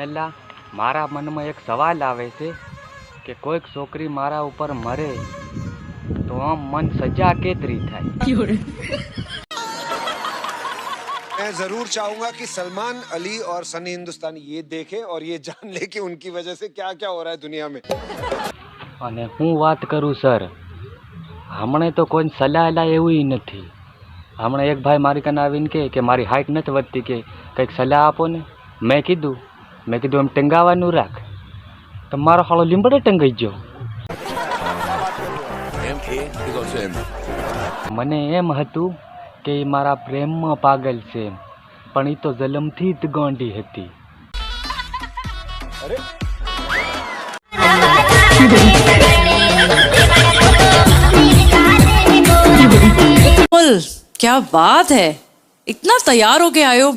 એલા મારા મનમાં એક સવાલ આવે છે કે કોઈક છોકરી મારા ઉપર મરે તો આમ મન સજા કેતરી થાય। मैं जरूर चाहूंगा कि सलमान अली और सनी हिंदुस्तानी ये देखे और ये जान ले कि उनकी वजह से क्या क्या हो रहा है दुनिया में। અને હું વાત કરું સર, હમણે તો કોઈ સલાહ એલા એવું નથી। હમણાં એક ભાઈ મારી કને આવીને કે મારી હાઇટ નથી વધતી, કે કંઈક સલાહ આપો ને। મેં કીધું એમ ટંગાવાનું રાખ, તો મારો હાળો લીંબડે ટંગાઈ ગયો। મને એમ હતું કે એ મારા પ્રેમમાં પાગલ છે, પણ એ તો જલમથી જ ગાંડી હતી। क्या बात है, इतना तैयार होके आए हो।